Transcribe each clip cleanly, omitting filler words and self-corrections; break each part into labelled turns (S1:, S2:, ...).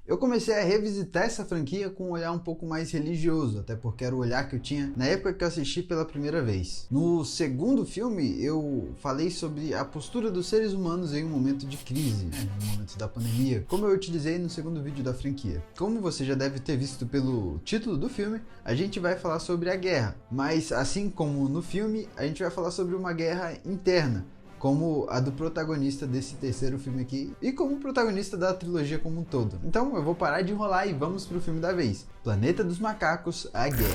S1: Eu comecei a revisitar essa franquia com um olhar um pouco mais religioso, até porque era o olhar que eu tinha na época que eu assisti pela primeira vez. No segundo filme, eu falei sobre a postura dos seres humanos em um momento de crise, no momento da pandemia, como eu utilizei no segundo vídeo da franquia. Como você já deve ter visto pelo título do filme, a gente vai falar sobre a guerra, mas assim como no filme, a gente vai falar sobre uma guerra interna, como a do protagonista desse terceiro filme aqui e como protagonista da trilogia como um todo. Então eu vou parar de enrolar e vamos pro filme da vez. Planeta dos Macacos, a Guerra.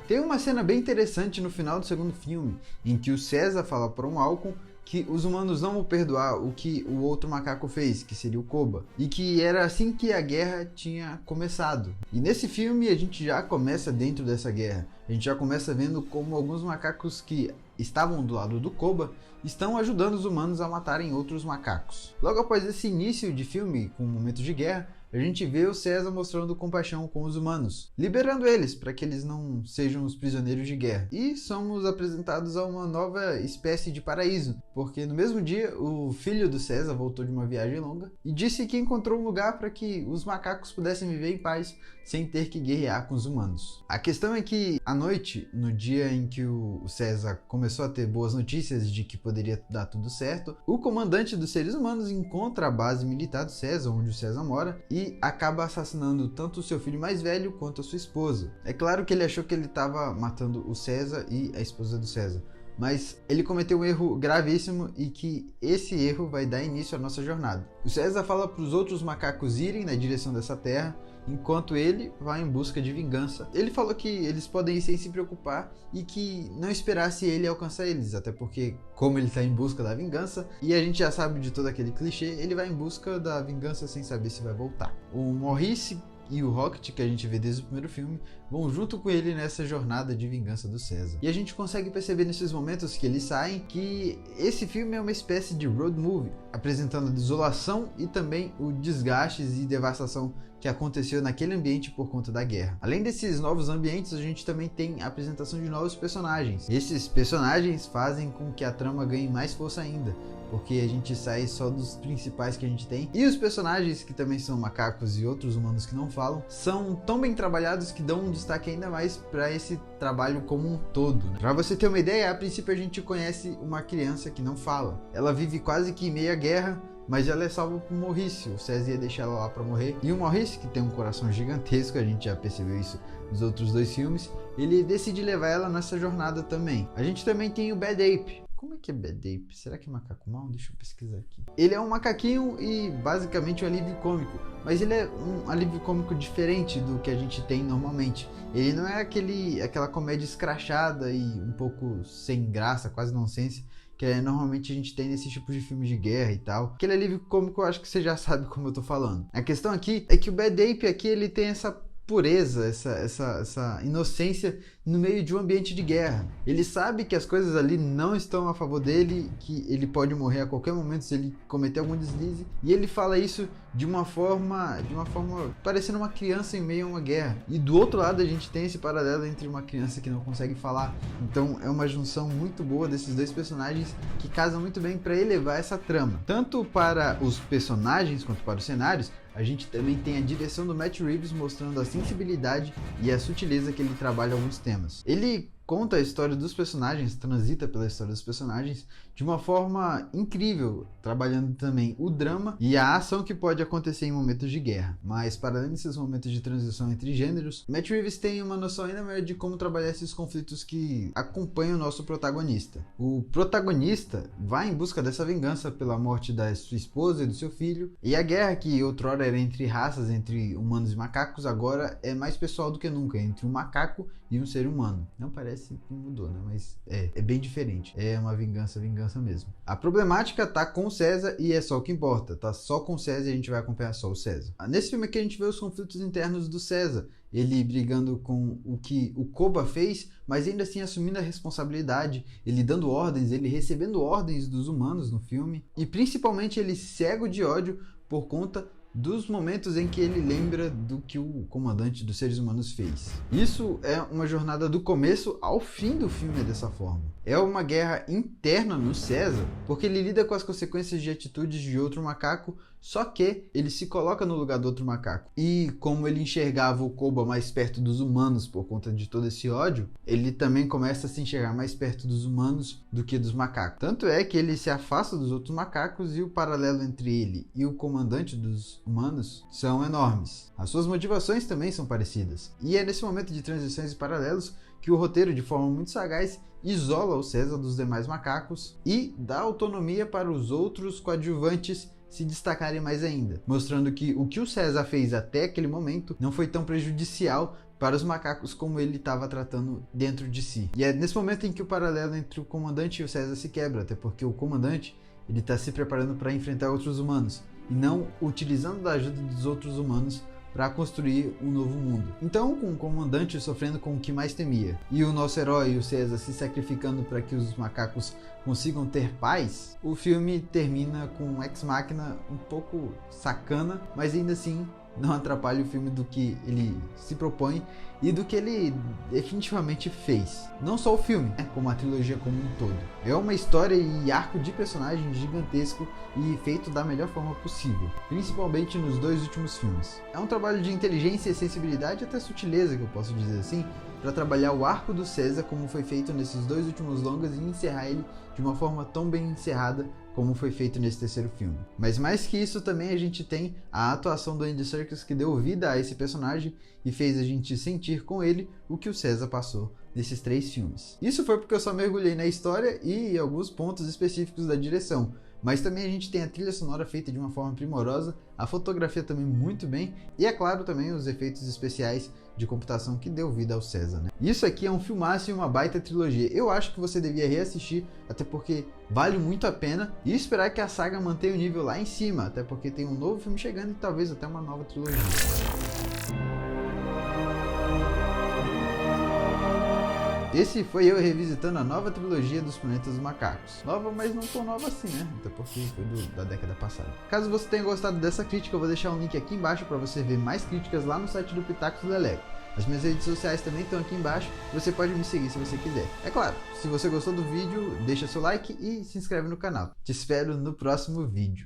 S1: Tem uma cena bem interessante no final do segundo filme, em que o César fala para o Malcolm que os humanos não vão perdoar o que o outro macaco fez, que seria o Koba, e que era assim que a guerra tinha começado. E nesse filme a gente já começa dentro dessa guerra, a gente já começa vendo como alguns macacos que estavam do lado do Koba estão ajudando os humanos a matarem outros macacos. Logo após esse início de filme, com momentos de guerra, a gente vê o César mostrando compaixão com os humanos, liberando eles para que eles não sejam os prisioneiros de guerra. E somos apresentados a uma nova espécie de paraíso, porque no mesmo dia o filho do César voltou de uma viagem longa e disse que encontrou um lugar para que os macacos pudessem viver em paz sem ter que guerrear com os humanos. A questão é que à noite, no dia em que o César começou a ter boas notícias de que poderia dar tudo certo, o comandante dos seres humanos encontra a base militar do César, onde o César mora, e acaba assassinando tanto o seu filho mais velho quanto a sua esposa. É claro que ele achou que ele estava matando o César e a esposa do César, mas ele cometeu um erro gravíssimo e que esse erro vai dar início à nossa jornada. O César fala para os outros macacos irem na direção dessa terra, enquanto ele vai em busca de vingança. Ele falou que eles podem ir sem se preocupar e que não esperasse ele alcançar eles, até porque, como ele está em busca da vingança, e a gente já sabe de todo aquele clichê, ele vai em busca da vingança sem saber se vai voltar. O Maurice e o Rocket, que a gente vê desde o primeiro filme, vão junto com ele nessa jornada de vingança do César. E a gente consegue perceber nesses momentos que eles saem que esse filme é uma espécie de road movie, apresentando a desolação e também o desgastes e devastação que aconteceu naquele ambiente por conta da guerra. Além desses novos ambientes, a gente também tem a apresentação de novos personagens. Esses personagens fazem com que a trama ganhe mais força ainda, porque a gente sai só dos principais que a gente tem. E os personagens, que também são macacos e outros humanos que não falam, são tão bem trabalhados que dão um destaque ainda mais para esse trabalho como um todo. Para você ter uma ideia, a princípio a gente conhece uma criança que não fala. Ela vive quase que em meio à guerra, mas ela é salva por Maurice. O César ia deixar ela lá para morrer. E o Maurice, que tem um coração gigantesco, a gente já percebeu isso nos outros dois filmes, ele decide levar ela nessa jornada também. A gente também tem o Bad Ape. Como é que é Bad Ape? Será que é macaco mau? Deixa eu pesquisar aqui. Ele é um macaquinho e basicamente um alívio cômico, mas ele é um alívio cômico diferente do que a gente tem normalmente. Ele não é aquela comédia escrachada e um pouco sem graça, quase nonsense, que normalmente a gente tem nesse tipo de filme de guerra e tal. Aquele alívio cômico, eu acho que você já sabe como eu tô falando. A questão aqui é que o Bad Ape aqui, ele tem essa pureza, essa inocência no meio de um ambiente de guerra. Ele sabe que as coisas ali não estão a favor dele, que ele pode morrer a qualquer momento se ele cometer algum deslize, e ele fala isso de uma forma parecendo uma criança em meio a uma guerra. E do outro lado a gente tem esse paralelo entre uma criança que não consegue falar. Então é uma junção muito boa desses dois personagens que casam muito bem para elevar essa trama. Tanto para os personagens quanto para os cenários, a gente também tem a direção do Matt Reeves mostrando a sensibilidade e a sutileza que ele trabalha alguns temas. Ele conta a história dos personagens, transita pela história dos personagens de uma forma incrível, trabalhando também o drama e a ação que pode acontecer em momentos de guerra. Mas para além desses momentos de transição entre gêneros, Matt Reeves tem uma noção ainda maior de como trabalhar esses conflitos que acompanham o nosso protagonista. O protagonista vai em busca dessa vingança pela morte da sua esposa e do seu filho, e a guerra que outrora era entre raças, entre humanos e macacos, agora é mais pessoal do que nunca, entre um macaco e um ser humano. Não parece que mudou, né? Mas é bem diferente. É uma vingança mesmo. A problemática tá com o César e é só o que importa. Tá só com o César e a gente vai acompanhar só o César. Nesse filme aqui a gente vê os conflitos internos do César. Ele brigando com o que o Koba fez, mas ainda assim assumindo a responsabilidade, ele dando ordens, ele recebendo ordens dos humanos no filme, e principalmente ele cego de ódio por conta dos momentos em que ele lembra do que o comandante dos seres humanos fez. Isso é uma jornada do começo ao fim do filme dessa forma. é uma guerra interna no César, porque ele lida com as consequências de atitudes de outro macaco, só que ele se coloca no lugar do outro macaco. E como ele enxergava o Koba mais perto dos humanos por conta de todo esse ódio, ele também começa a se enxergar mais perto dos humanos do que dos macacos. Tanto é que ele se afasta dos outros macacos e o paralelo entre ele e o comandante dos humanos são enormes. As suas motivações também são parecidas. E é nesse momento de transições e paralelos que o roteiro, de forma muito sagaz, isola o César dos demais macacos e dá autonomia para os outros coadjuvantes se destacarem mais ainda, mostrando que o que o César fez até aquele momento não foi tão prejudicial para os macacos como ele estava tratando dentro de si. E é nesse momento em que o paralelo entre o comandante e o César se quebra, até porque o comandante ele está se preparando para enfrentar outros humanos e não utilizando da ajuda dos outros humanos para construir um novo mundo. Então, com o comandante sofrendo com o que mais temia e o nosso herói, o César, se sacrificando para que os macacos consigam ter paz, o filme termina com um ex machina um pouco sacana, mas ainda assim não atrapalha o filme do que ele se propõe e do que ele definitivamente fez. Não só o filme, como a trilogia como um todo. É uma história e arco de personagem gigantesco e feito da melhor forma possível, principalmente nos dois últimos filmes. É um trabalho de inteligência e sensibilidade, até sutileza, que eu posso dizer assim, para trabalhar o arco do César como foi feito nesses dois últimos longas e encerrar ele de uma forma tão bem encerrada como foi feito nesse terceiro filme. Mas mais que isso, também a gente tem a atuação do Andy Serkis, que deu vida a esse personagem e fez a gente sentir com ele o que o César passou nesses 3 filmes. Isso foi porque eu só mergulhei na história e em alguns pontos específicos da direção, mas também a gente tem a trilha sonora feita de uma forma primorosa, a fotografia também muito bem e, é claro, também os efeitos especiais de computação que deu vida ao César, né? Isso aqui é um filmaço e uma baita trilogia. Eu acho que você devia reassistir, até porque vale muito a pena, e esperar que a saga mantenha o nível lá em cima, até porque tem um novo filme chegando e talvez até uma nova trilogia. Esse foi eu revisitando a nova trilogia dos Planetas dos Macacos. Nova, mas não tão nova assim, né? Até porque foi da década passada. Caso você tenha gostado dessa crítica, eu vou deixar um link aqui embaixo para você ver mais críticas lá no site do Pitacos do Lelego. As minhas redes sociais também estão aqui embaixo, você pode me seguir se você quiser. É claro, se você gostou do vídeo, deixa seu like e se inscreve no canal. Te espero no próximo vídeo.